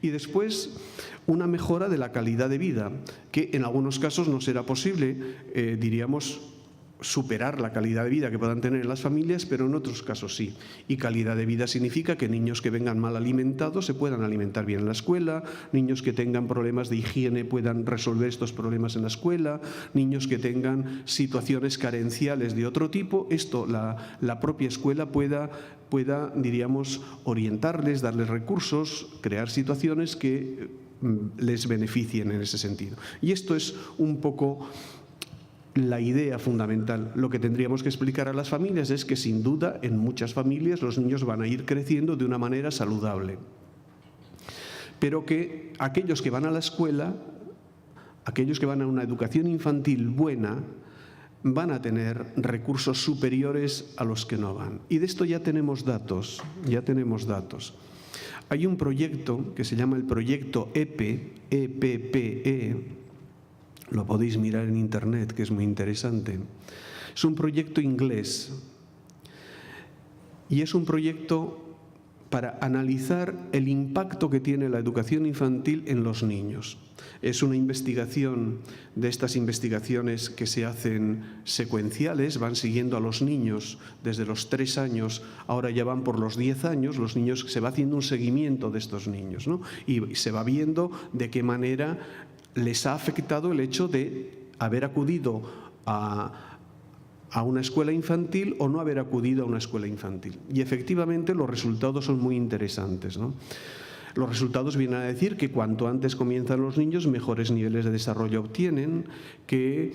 Y después, una mejora de la calidad de vida, que en algunos casos no será posible, diríamos, superar la calidad de vida que puedan tener las familias, pero en otros casos sí. Y calidad de vida significa que niños que vengan mal alimentados se puedan alimentar bien en la escuela, niños que tengan problemas de higiene puedan resolver estos problemas en la escuela, niños que tengan situaciones carenciales de otro tipo, esto la propia escuela pueda, diríamos, orientarles, darles recursos, crear situaciones que les beneficien en ese sentido. Y esto es un poco la idea fundamental. Lo que tendríamos que explicar a las familias es que, sin duda, en muchas familias los niños van a ir creciendo de una manera saludable. Pero que aquellos que van a la escuela, aquellos que van a una educación infantil buena, van a tener recursos superiores a los que no van. Y de esto ya tenemos datos, Hay un proyecto que se llama el proyecto EPE, EPPE, lo podéis mirar en internet, que es muy interesante. Es un proyecto inglés y es un proyecto para analizar el impacto que tiene la educación infantil en los niños. Es una investigación de estas investigaciones que se hacen secuenciales, van siguiendo a los niños desde los 3 años, ahora ya van por los 10 años, los niños, se va haciendo un seguimiento de estos niños, ¿no? Y se va viendo de qué manera les ha afectado el hecho de haber acudido a una escuela infantil o no haber acudido a una escuela infantil. Y efectivamente los resultados son muy interesantes, ¿no? Los resultados vienen a decir que cuanto antes comienzan los niños, mejores niveles de desarrollo obtienen, que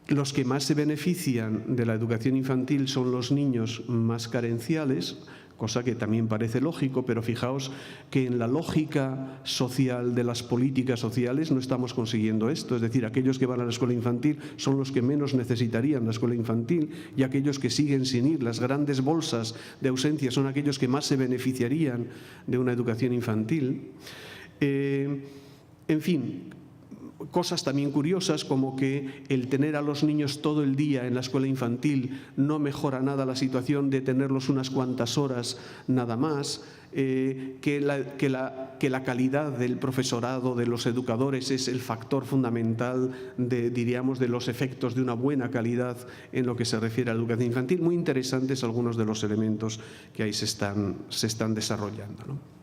los que más se benefician de la educación infantil son los niños más carenciales, cosa que también parece lógico, pero fijaos que en la lógica social de las políticas sociales no estamos consiguiendo esto. Es decir, aquellos que van a la escuela infantil son los que menos necesitarían la escuela infantil y aquellos que siguen sin ir, las grandes bolsas de ausencia, son aquellos que más se beneficiarían de una educación infantil. En fin, cosas también curiosas como que el tener a los niños todo el día en la escuela infantil no mejora nada la situación de tenerlos unas cuantas horas nada más, que la calidad del profesorado, de los educadores, es el factor fundamental diríamos, de los efectos de una buena calidad en lo que se refiere a la educación infantil. Muy interesantes algunos de los elementos que ahí se están desarrollando, ¿no?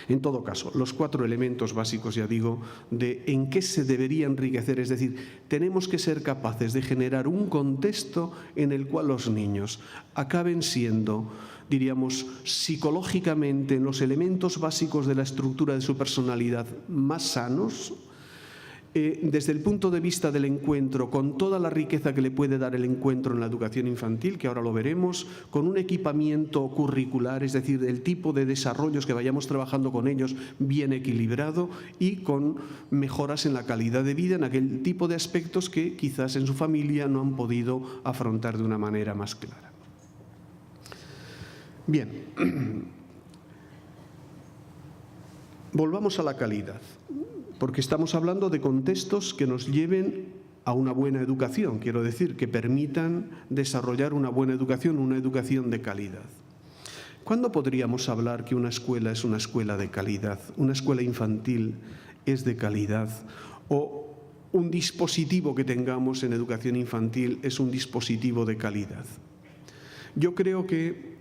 En todo caso, los 4 elementos básicos, ya digo, de en qué se debería enriquecer, es decir, tenemos que ser capaces de generar un contexto en el cual los niños acaben siendo, diríamos, psicológicamente, en los elementos básicos de la estructura de su personalidad más sanos, desde el punto de vista del encuentro, con toda la riqueza que le puede dar el encuentro en la educación infantil, que ahora lo veremos, con un equipamiento curricular, es decir, el tipo de desarrollos que vayamos trabajando con ellos bien equilibrado y con mejoras en la calidad de vida, en aquel tipo de aspectos que quizás en su familia no han podido afrontar de una manera más clara. Bien, volvamos a la calidad, porque estamos hablando de contextos que nos lleven a una buena educación, quiero decir, que permitan desarrollar una buena educación, una educación de calidad. ¿Cuándo podríamos hablar que una escuela es una escuela de calidad, una escuela infantil es de calidad, o un dispositivo que tengamos en educación infantil es un dispositivo de calidad? Yo creo que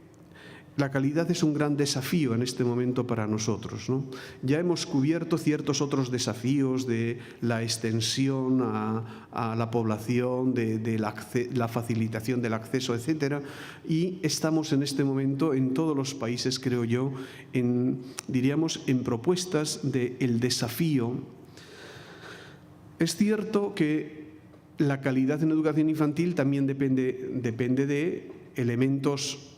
la calidad es un gran desafío en este momento para nosotros, ¿no? Ya hemos cubierto ciertos otros desafíos de la extensión a la población, de la facilitación del acceso, etcétera, y estamos en este momento en todos los países, creo yo, diríamos, en propuestas del desafío. Es cierto que la calidad en educación infantil también depende de elementos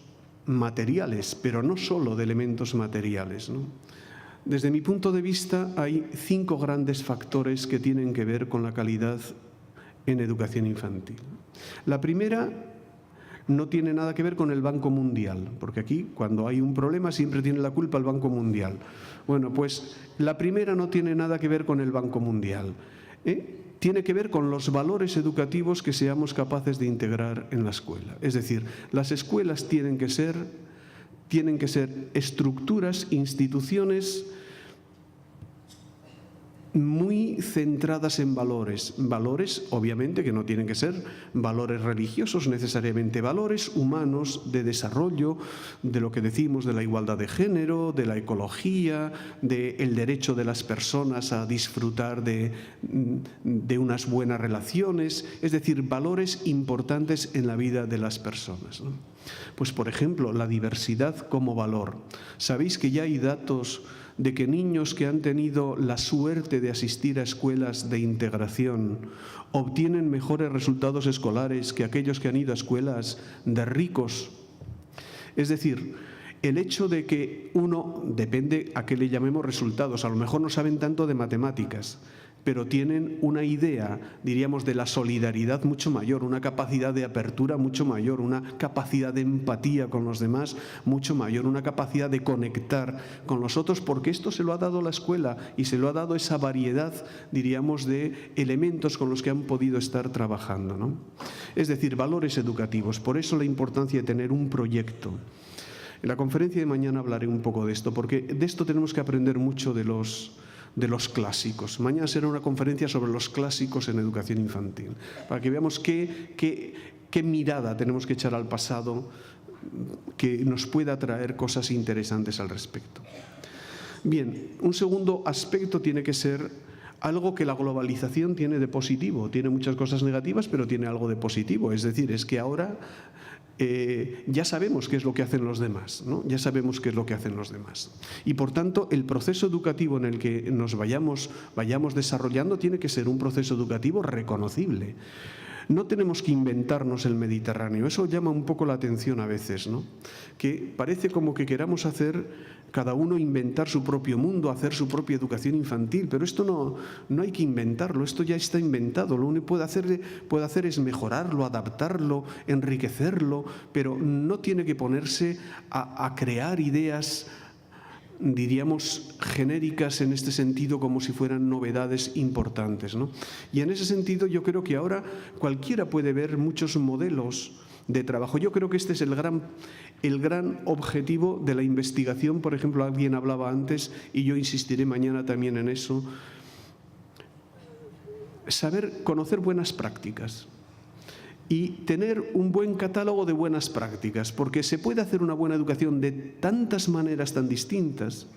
materiales, pero no solo de elementos materiales, ¿no? Desde mi punto de vista hay 5 grandes factores que tienen que ver con la calidad en educación infantil. La primera no tiene nada que ver con el Banco Mundial, porque aquí cuando hay un problema siempre tiene la culpa el Banco Mundial. Bueno, pues la primera no tiene nada que ver con el Banco Mundial. Tiene que ver con los valores educativos que seamos capaces de integrar en la escuela. Es decir, las escuelas tienen que ser tienen que ser estructuras, instituciones muy centradas en valores. Valores, obviamente, que no tienen que ser valores religiosos, necesariamente valores humanos, de desarrollo, de lo que decimos de la igualdad de género, de la ecología, del derecho de las personas a disfrutar de unas buenas relaciones, es decir, valores importantes en la vida de las personas, ¿no? Pues, por ejemplo, la diversidad como valor. ¿Sabéis que ya hay datos de que niños que han tenido la suerte de asistir a escuelas de integración obtienen mejores resultados escolares que aquellos que han ido a escuelas de ricos? Es decir, el hecho de que uno, depende a qué le llamemos resultados, a lo mejor no saben tanto de matemáticas, pero tienen una idea, diríamos, de la solidaridad mucho mayor, una capacidad de apertura mucho mayor, una capacidad de empatía con los demás mucho mayor, una capacidad de conectar con los otros, porque esto se lo ha dado la escuela y se lo ha dado esa variedad, diríamos, de elementos con los que han podido estar trabajando, ¿no? Es decir, valores educativos. Por eso la importancia de tener un proyecto. En la conferencia de mañana hablaré un poco de esto, porque de esto tenemos que aprender mucho de los clásicos. Mañana será una conferencia sobre los clásicos en educación infantil, para que veamos qué mirada tenemos que echar al pasado que nos pueda traer cosas interesantes al respecto. Bien, un segundo aspecto tiene que ser algo que la globalización tiene de positivo. Tiene muchas cosas negativas, pero tiene algo de positivo. Es decir, es que ahora ya sabemos qué es lo que hacen los demás, ¿no? Ya sabemos qué es lo que hacen los demás. Y por tanto, el proceso educativo en el que nos vayamos desarrollando tiene que ser un proceso educativo reconocible. No tenemos que inventarnos el Mediterráneo. Eso llama un poco la atención a veces, ¿no? Que parece como que queramos hacer cada uno inventar su propio mundo, hacer su propia educación infantil, pero esto no hay que inventarlo, esto ya está inventado. Lo único que puede hacer es mejorarlo, adaptarlo, enriquecerlo, pero no tiene que ponerse a crear ideas, diríamos, genéricas en este sentido, como si fueran novedades importantes, ¿no? Y en ese sentido yo creo que ahora cualquiera puede ver muchos modelos de trabajo. Yo creo que este es el gran objetivo de la investigación. Por ejemplo, alguien hablaba antes, y yo insistiré mañana también en eso, conocer buenas prácticas y tener un buen catálogo de buenas prácticas, porque se puede hacer una buena educación de tantas maneras tan distintas.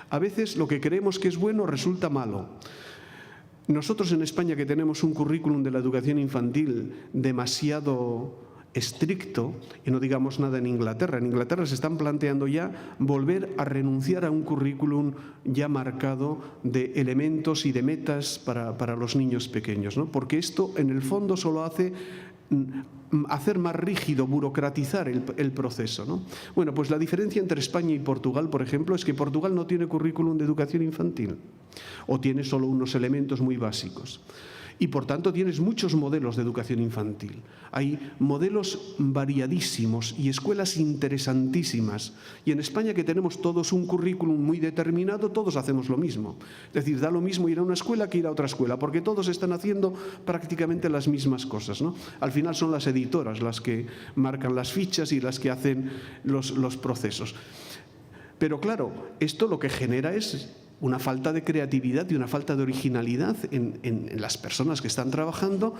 A veces lo que creemos que es bueno resulta malo. Nosotros en España, que tenemos un currículum de la educación infantil demasiado estricto, y no digamos nada en Inglaterra. En Inglaterra se están planteando ya volver a renunciar a un currículum ya marcado de elementos y de metas para los niños pequeños, ¿no? Porque esto en el fondo solo hace hacer más rígido, burocratizar el proceso, ¿no? Bueno, pues la diferencia entre España y Portugal, por ejemplo, es que Portugal no tiene currículum de educación infantil, o tiene solo unos elementos muy básicos. Y por tanto tienes muchos modelos de educación infantil. Hay modelos variadísimos y escuelas interesantísimas. Y en España, que tenemos todos un currículum muy determinado, todos hacemos lo mismo. Es decir, da lo mismo ir a una escuela que ir a otra escuela, porque todos están haciendo prácticamente las mismas cosas, ¿no? Al final son las editoras las que marcan las fichas y las que hacen los procesos. Pero claro, esto lo que genera es una falta de creatividad y una falta de originalidad en las personas que están trabajando,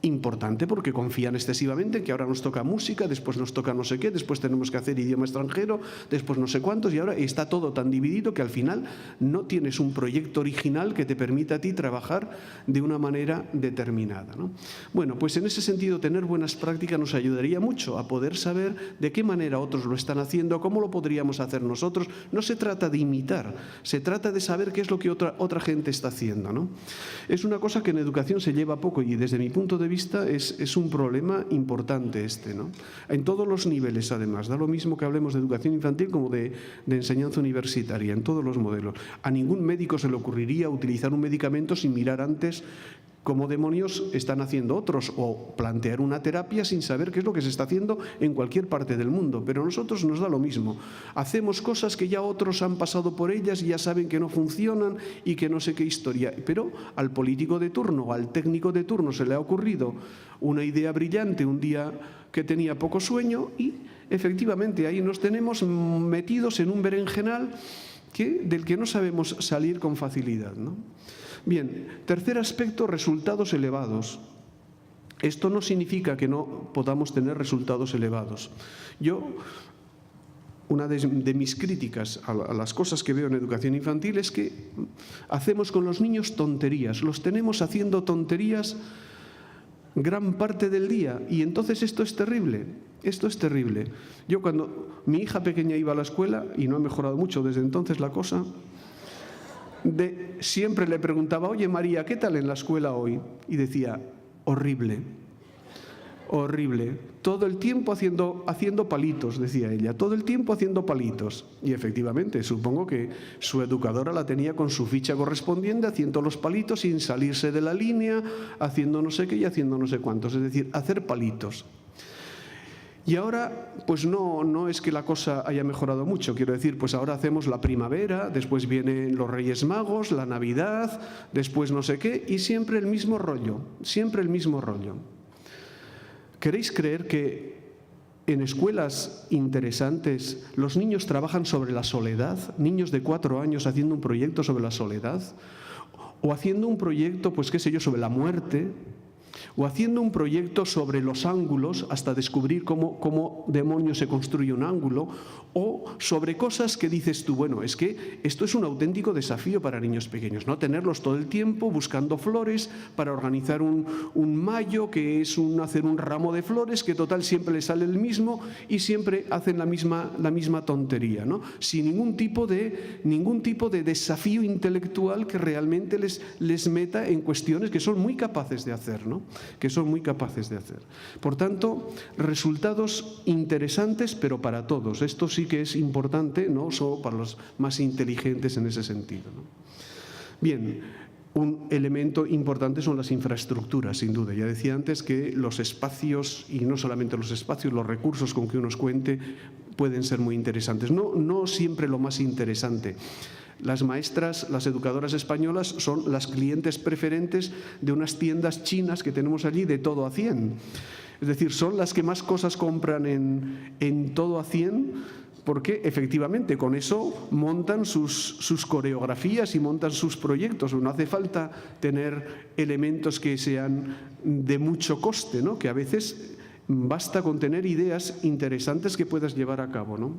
importante, porque confían excesivamente en que ahora nos toca música, después nos toca no sé qué, después tenemos que hacer idioma extranjero, después no sé cuántos, y ahora está todo tan dividido que al final no tienes un proyecto original que te permita a ti trabajar de una manera determinada, ¿no? Bueno, pues en ese sentido tener buenas prácticas nos ayudaría mucho a poder saber de qué manera otros lo están haciendo, cómo lo podríamos hacer nosotros. No se trata de imitar, se trata de saber qué es lo que otra gente está haciendo, ¿no? Es una cosa que en educación se lleva poco, y desde mi punto de vista es un problema importante este, ¿no? En todos los niveles, además. Da lo mismo que hablemos de educación infantil como de enseñanza universitaria, en todos los modelos. A ningún médico se le ocurriría utilizar un medicamento sin mirar antes cómo demonios están haciendo otros, o plantear una terapia sin saber qué es lo que se está haciendo en cualquier parte del mundo. Pero a nosotros nos da lo mismo. Hacemos cosas que ya otros han pasado por ellas y ya saben que no funcionan y que no sé qué historia. Pero al político de turno o al técnico de turno se le ha ocurrido una idea brillante un día que tenía poco sueño, y efectivamente, ahí nos tenemos metidos en un berenjenal del que no sabemos salir con facilidad, ¿no? Bien, tercer aspecto, resultados elevados. Esto no significa que no podamos tener resultados elevados. Una de mis críticas a las cosas que veo en educación infantil es que hacemos con los niños tonterías, los tenemos haciendo tonterías gran parte del día, y entonces esto es terrible, esto es terrible. Yo cuando mi hija pequeña iba a la escuela, y no ha mejorado mucho desde entonces la cosa, siempre le preguntaba: oye María, ¿qué tal en la escuela hoy? Y decía: horrible, horrible, todo el tiempo haciendo palitos, decía ella, todo el tiempo haciendo palitos. Y efectivamente, supongo que su educadora la tenía con su ficha correspondiente, haciendo los palitos sin salirse de la línea, haciendo no sé qué y haciendo no sé cuántos, es decir, hacer palitos. Y ahora, pues no es que la cosa haya mejorado mucho, quiero decir, pues ahora hacemos la primavera, después vienen los Reyes Magos, la Navidad, después no sé qué, y siempre el mismo rollo, siempre el mismo rollo. ¿Queréis creer que en escuelas interesantes los niños trabajan sobre la soledad? Niños de 4 años haciendo un proyecto sobre la soledad, o haciendo un proyecto, pues qué sé yo, sobre la muerte, o haciendo un proyecto sobre los ángulos hasta descubrir cómo demonios se construye un ángulo, o sobre cosas que dices tú, bueno, es que esto es un auténtico desafío para niños pequeños, ¿no? Tenerlos todo el tiempo buscando flores para organizar un mayo, que es hacer un ramo de flores, que total siempre les sale el mismo y siempre hacen la misma tontería, ¿no? Sin ningún tipo de desafío intelectual que realmente les meta en cuestiones que son muy capaces de hacer, ¿no? Que son muy capaces de hacer. Por tanto, resultados interesantes, pero para todos. Esto sí que es importante, no solo para los más inteligentes en ese sentido, ¿no? Bien, un elemento importante son las infraestructuras, sin duda. Ya decía antes que los espacios, y no solamente los espacios, los recursos con que uno cuente pueden ser muy interesantes. No siempre lo más interesante. Las maestras, las educadoras españolas son las clientes preferentes de unas tiendas chinas que tenemos allí de todo a 100. Es decir, son las que más cosas compran en todo a 100, porque efectivamente con eso montan sus coreografías y montan sus proyectos. No hace falta tener elementos que sean de mucho coste, ¿no? Que a veces basta con tener ideas interesantes que puedas llevar a cabo, ¿no?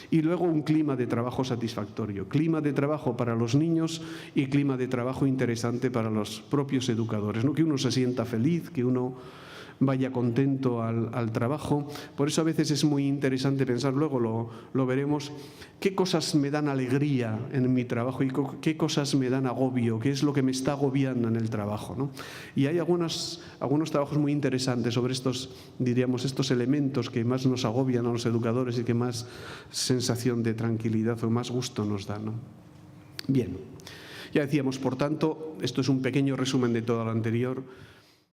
Y luego un clima de trabajo satisfactorio, clima de trabajo para los niños y clima de trabajo interesante para los propios educadores, ¿no? Que uno se sienta feliz, que uno vaya contento al trabajo. Por eso a veces es muy interesante pensar, luego lo veremos, qué cosas me dan alegría en mi trabajo y qué cosas me dan agobio, qué es lo que me está agobiando en el trabajo, ¿no? Y hay algunos trabajos muy interesantes sobre estos elementos que más nos agobian a los educadores y que más sensación de tranquilidad o más gusto nos dan, ¿no? Bien, ya decíamos, por tanto, esto es un pequeño resumen de todo lo anterior.